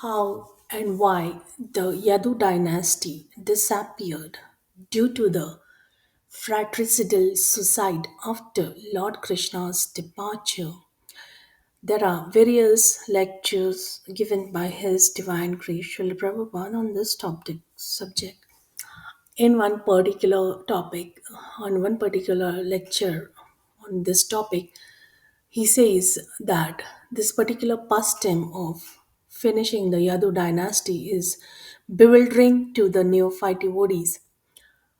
How and why the Yadu dynasty disappeared due to the fratricidal suicide after Lord Krishna's departure. There are various lectures given by His Divine Grace Srila Prabhupada on this topic subject. In one particular topic, on one particular lecture on this topic, he says that this particular pastime of finishing the Yadu dynasty is bewildering to the neophyte devotees.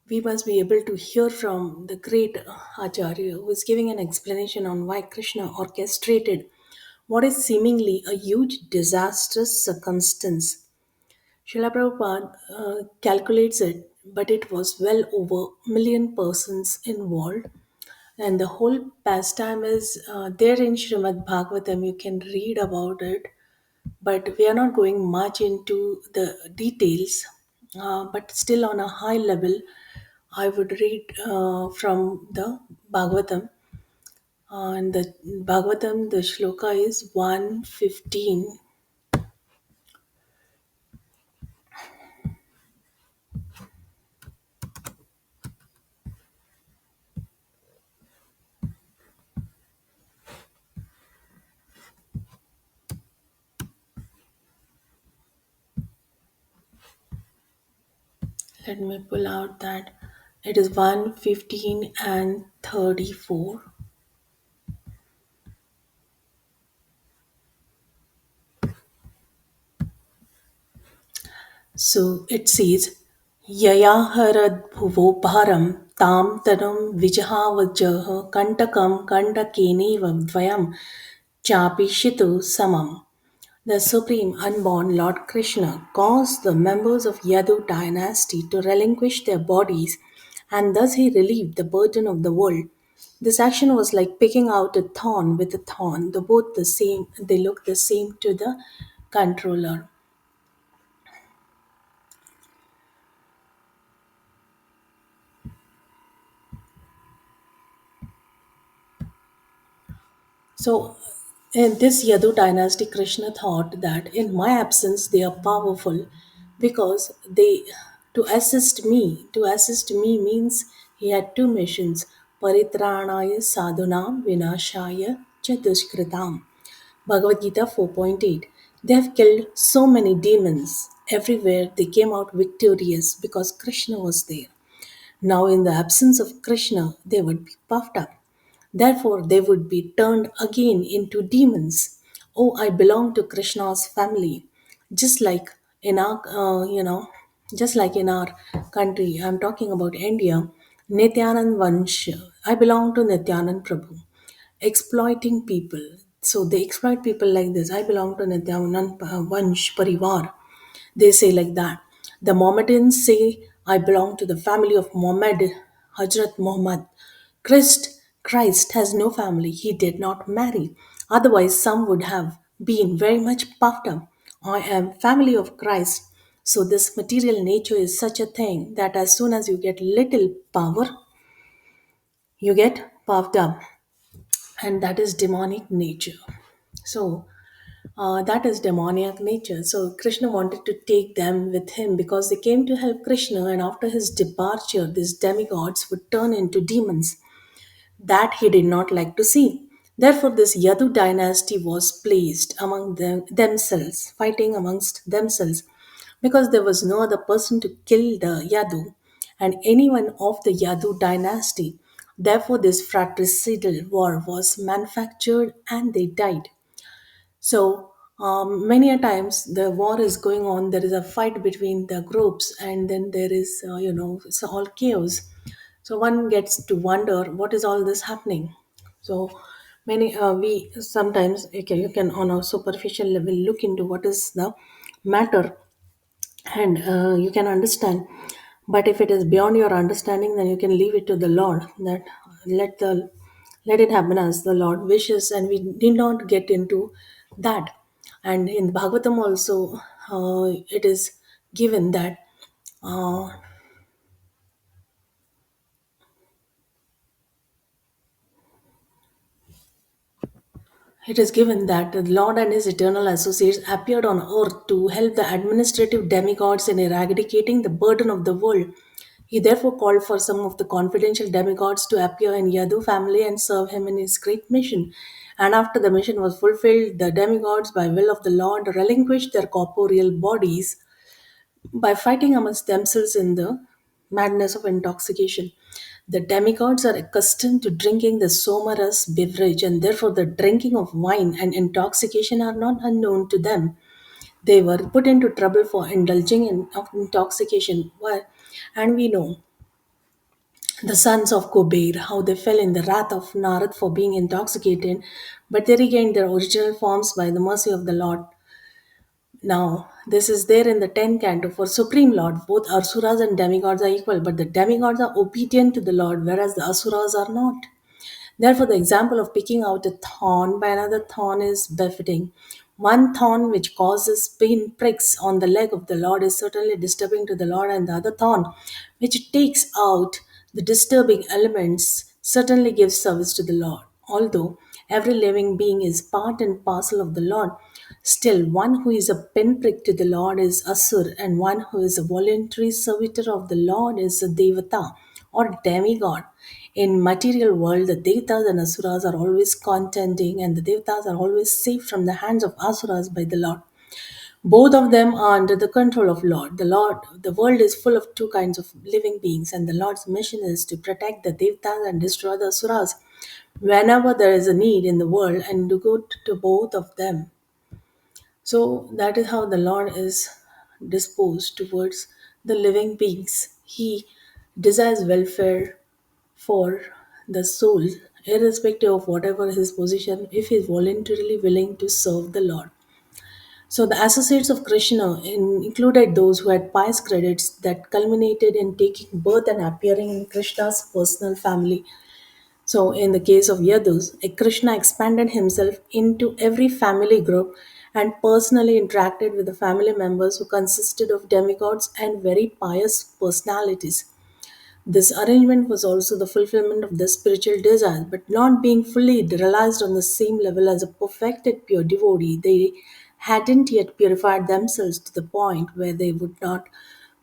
We must be able to hear from the great Acharya who is giving an explanation on why Krishna orchestrated what is seemingly a huge disastrous circumstance. Srila Prabhupada calculates it, but it was well over a million persons involved, and the whole pastime is there in Srimad Bhagavatam. You can read about it, but we are not going much into the details. But still, on a high level, I would read from the Bhagavatam. And the Bhagavatam, the shloka is 115. Let me pull out that. It is 115 and 34. So it says, Yaya harad bhuvo bharam tam tanam vijahavajaha kantakam kantakene vadvayam chapishitu samam. The Supreme Unborn Lord Krishna caused the members of Yadu dynasty to relinquish their bodies, and thus he relieved the burden of the world. This action was like picking out a thorn with a thorn. They look the same to the controller. So, in this Yadu dynasty, Krishna thought that in my absence they are powerful because they to assist me. To assist me means he had two missions: Paritranaya Sadhunam Vinashaya Chadushkritam. Bhagavad Gita 4.8. They have killed so many demons. Everywhere they came out victorious because Krishna was there. Now, in the absence of Krishna, they would be puffed up. Therefore, they would be turned again into demons. Oh, I belong to Krishna's family. Just like in our, just like in our country, I'm talking about India, Nityanand Vansh. I belong to Nityanand Prabhu exploiting people. So they exploit people like this. I belong to Nityanand Vansh Parivar. They say like that. The Mohammedans say, I belong to the family of Muhammad, Hazrat Muhammad. Christ has no family. He did not marry. Otherwise, some would have been very much puffed up. I am family of Christ. So this material nature is such a thing that as soon as you get little power, you get puffed up, and that is demonic nature. So that is demoniac nature. So Krishna wanted to take them with him because they came to help Krishna, and after his departure, these demigods would turn into demons. That he did not like to see. Therefore, this Yadu dynasty was placed among themselves, fighting amongst themselves, because there was no other person to kill the Yadu and anyone of the Yadu dynasty. Therefore, this fratricidal war was manufactured and they died. So many a times the war is going on. There is a fight between the groups, and then there is, it's all chaos. So one gets to wonder what is all this happening. So many we sometimes you can on a superficial level look into what is the matter, and you can understand. But if it is beyond your understanding, then you can leave it to the Lord. That let it happen as the Lord wishes, and we need not get into that. And in Bhagavatam also, it is given that uh, It is given that the Lord and his eternal associates appeared on earth to help the administrative demigods in eradicating the burden of the world. He therefore called for some of the confidential demigods to appear in Yadu family and serve him in his great mission. And after the mission was fulfilled, the demigods, by will of the Lord, relinquished their corporeal bodies by fighting amongst themselves in the madness of intoxication. The demigods are accustomed to drinking the sonorous beverage, and therefore the drinking of wine and intoxication are not unknown to them. They were put into trouble for indulging in of intoxication. And we know the sons of Kober, how they fell in the wrath of Narad for being intoxicated, but they regained their original forms by the mercy of the Lord. Now, this is there in the 10th canto. For Supreme Lord, both Asuras and demigods are equal, but the demigods are obedient to the Lord, whereas the Asuras are not. Therefore, the example of picking out a thorn by another thorn is befitting. One thorn which causes pain pricks on the leg of the Lord is certainly disturbing to the Lord, and the other thorn which takes out the disturbing elements certainly gives service to the Lord. Although every living being is part and parcel of the Lord, still one who is a pinprick to the Lord is Asur, and one who is a voluntary servitor of the Lord is a Devata or demigod. In material world, the Devatas and Asuras are always contending, and the Devatas are always saved from the hands of Asuras by the Lord. Both of them are under the control of Lord. The world is full of two kinds of living beings, and the Lord's mission is to protect the Devatas and destroy the Asuras whenever there is a need in the world, and do good to both of them. So that is how the Lord is disposed towards the living beings. He desires welfare for the soul, irrespective of whatever his position, if he is voluntarily willing to serve the Lord. So the associates of Krishna included those who had pious credits that culminated in taking birth and appearing in Krishna's personal family. So, in the case of Yadus, Krishna expanded himself into every family group and personally interacted with the family members who consisted of demigods and very pious personalities. This arrangement was also the fulfillment of their spiritual desires, but not being fully realized on the same level as a perfected pure devotee. They hadn't yet purified themselves to the point where they would not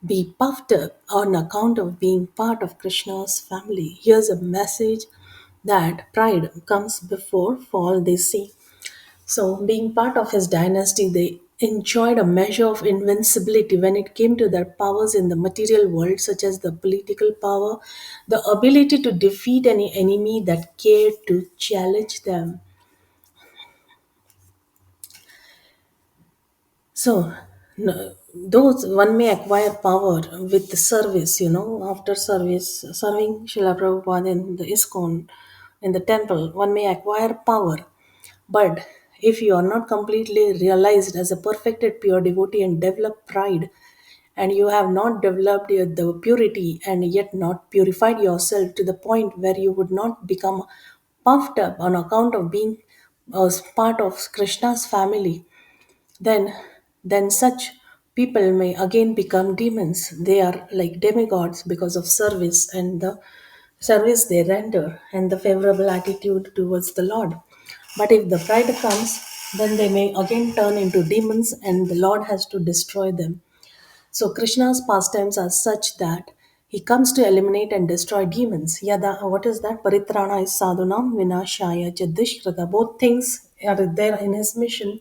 be puffed up on account of being part of Krishna's family. Here's a message that pride comes before fall, they say. So, being part of his dynasty, they enjoyed a measure of invincibility when it came to their powers in the material world, such as the political power, the ability to defeat any enemy that cared to challenge them. So, those one may acquire power with the service, after service, serving Srila Prabhupada in the ISKCON, in the temple, one may acquire power. But if you are not completely realized as a perfected pure devotee and develop pride, and you have not developed the purity and yet not purified yourself to the point where you would not become puffed up on account of being part of Krishna's family, then such people may again become demons. They are like demigods because of service and the service they render and the favorable attitude towards the Lord. But if the pride comes, then they may again turn into demons and the Lord has to destroy them. So Krishna's pastimes are such that he comes to eliminate and destroy demons. Yada, what is that? Paritrana is sadhunam vinashaya chadishkrata. Both things are there in his mission.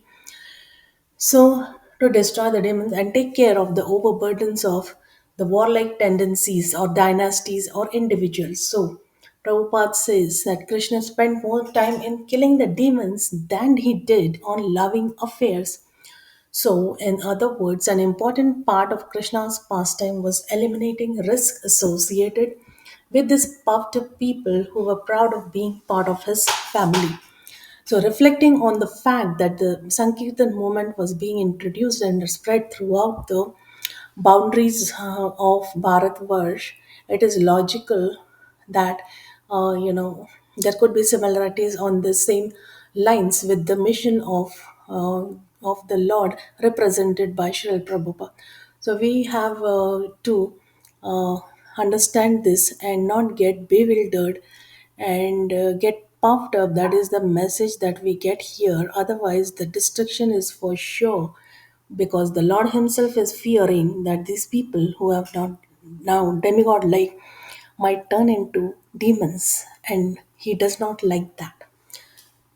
So, to destroy the demons and take care of the overburdens of the warlike tendencies or dynasties or individuals. So, Prabhupada says that Krishna spent more time in killing the demons than he did on loving affairs. So, in other words, an important part of Krishna's pastime was eliminating risk associated with these puffed up people who were proud of being part of his family. So, reflecting on the fact that the Sankirtan movement was being introduced and spread throughout the boundaries of Bharatvarsh, it is logical that there could be similarities on the same lines with the mission of the Lord represented by Srila Prabhupada. So we have to uh, understand this and not get bewildered and get puffed up. That is the message that we get here. Otherwise, the destruction is for sure, because the Lord Himself is fearing that these people who have not now demigod like might turn into demons, and He does not like that.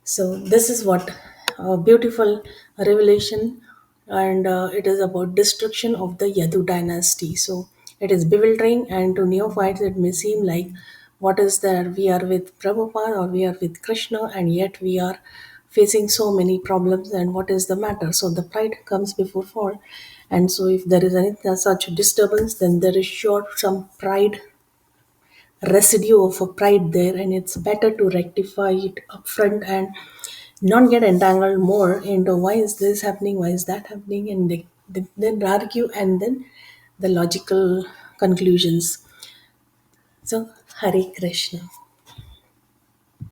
So this is what a beautiful revelation, and it is about destruction of the Yadu dynasty. So it is bewildering, and to neophytes it may seem like, what is there? We are with Prabhupada or we are with Krishna, and yet we are facing so many problems. And what is the matter? So the pride comes before fall, and so if there is any such disturbance, then there is sure some pride residue of a pride there, and it's better to rectify it upfront and not get entangled more into why is this happening, why is that happening, and they then argue, and then the logical conclusions. So Hare Krishna.